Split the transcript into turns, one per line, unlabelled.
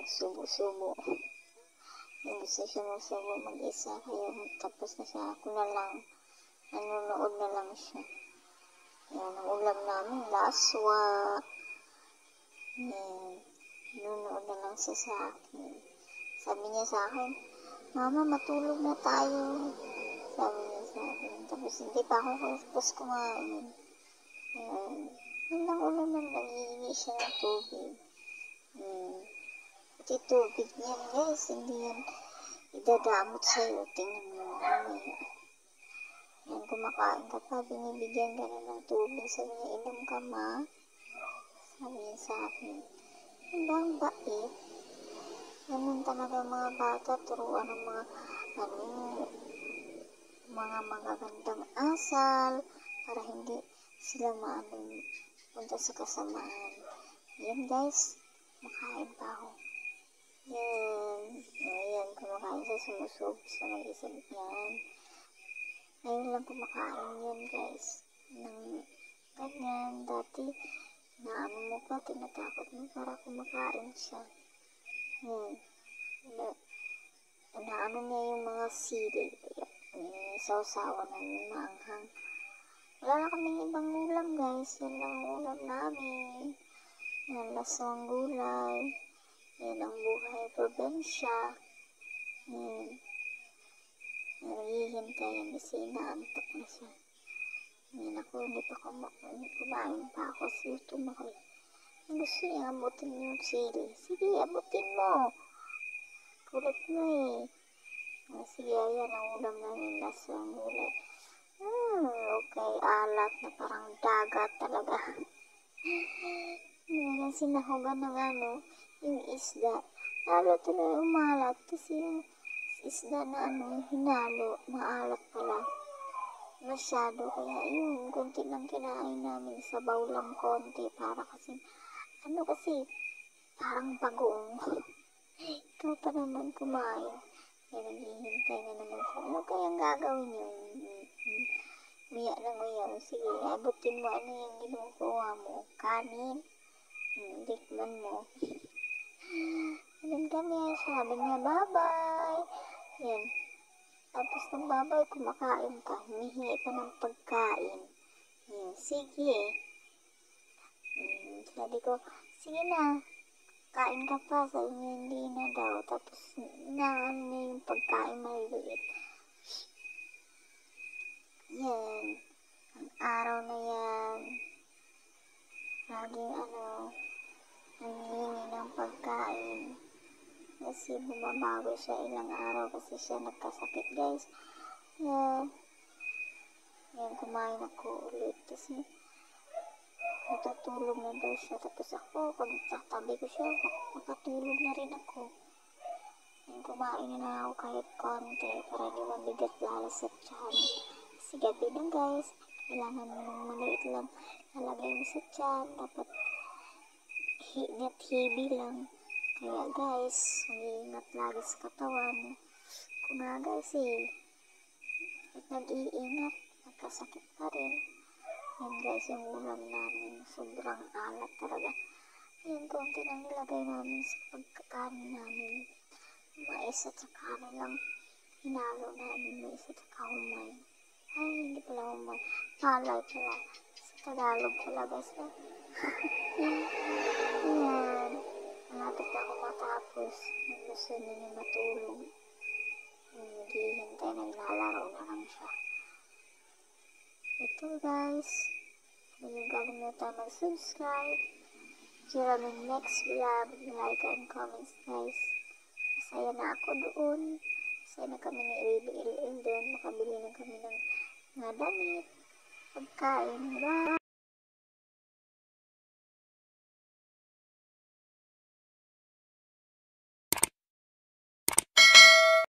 subo-subo. Yung gusto siya magsubo mag-isa, kaya tapos na siya, ako na lang, nanonood na lang siya. Yan, ang ulam namin, laswa. Yan, nanonood na lang siya sa akin. Sabi niya sa akin, Mama, matulog na tayo. Sabi niya sa akin. Tapos hindi pa ako tapos kumain. Yan, yun lang ulam na nangihingi siya ng tubig. Yan. Pati tubig niyan guys, hindi yan idadamot sa'yo. Tingnan mo. Yan, kumakain ka pa, binibigyan ka na ng tubig. Sabi niya, inom ka ma. Sabi niya sa akin, ang bait. Ganun talaga mga bata, turuan ng mga magagandang asal para hindi sila punta sa kasamaan. Yan guys, makain pa ako. Yan, kumakain siya, sumusubos na mag-isip yan. Ngayon lang kumakain yan guys. Nang ganyan, dati, naano mo pa, tinatakot mo para kumakain siya. Naano niya yung mga sili. Sausawa na yung maanghang. Wala na kaming ibang ulam guys. Yan lang ang ulam namin. Yan, laswang gulay. Yan ang buhay probensya. Yan. Naghihintay yan kasi inaantok na siya. Yan ako, hindi pa kumain pa ako. Gutom ako. Gusto niya abutin yung sili. Sige, abutin mo. Kulit mo eh. Sige, ayan ang ulam namin, laswang gulay. Okay, alat na parang dagat talaga. Ngayon sinahugan ng yung isda. Lalo talaga umalat kasi yung isda na hinalo, maalat pala. Masyado, kaya yun, konti lang kinain namin, sabaw lang konti, para kasi, parang bagoong. Ikaw pa naman kumain. Kaya naghihintay na naman siya. Ano kayang gagawin yun? Miya ng uyaw. Sige, abutin mo ano yung ginukuha mo. Kanin. Tikman mo. Ganun kami. Sabi niya, bye-bye. Yan. Tapos ng bye-bye, kumakain pa. Humihingi pa ng pagkain. Yan. Sige. Sabi ko, sige na. Kain ka pa, sabi niya hindi na daw. Tapos, naan na yung pagkain maliliit. Yan. Ang araw na yan. Laging nangihingi ng pagkain. Kasi bumabago siya ilang araw kasi siya nagkasakit guys. Yan. Yan, kumain ako ulit. Kasi, natutulog na daw siya. Tapos ako, pag tabi ko siya, makatulog na rin ako. Yan, kumain na ako kahit konti para di mabigat lalo sa tiyan. Kasi gabi na guys, kailangan ng maliit lang lalagay mo sa tiyan. Dapat hibi lang. Kaya guys, mag-iingat lagi sa katawan. Kung nga guys at nag-iingat, magkasakit pa rin. Yan guys, yung ulam namin, sobrang alat talaga. Yan, konti lang nilagay namin sa pagkakanin namin. Mais at saka lang hinalo namin, mais at saka humay. Ay, hindi pala humay. Palay pala. Sa Tagalog pala guys. Yan. Malapit ako matapos. Gusto niya matulog. Naghihintay, naglalaro na lang siya. Ito guys, huwag kalimutan mag-subscribe. See you on the next vlog. Like and comments guys. Masaya na ako doon. Masaya na kami ni Baby LL doon. Makabili na kami ng mga damit, pagkain. Bye!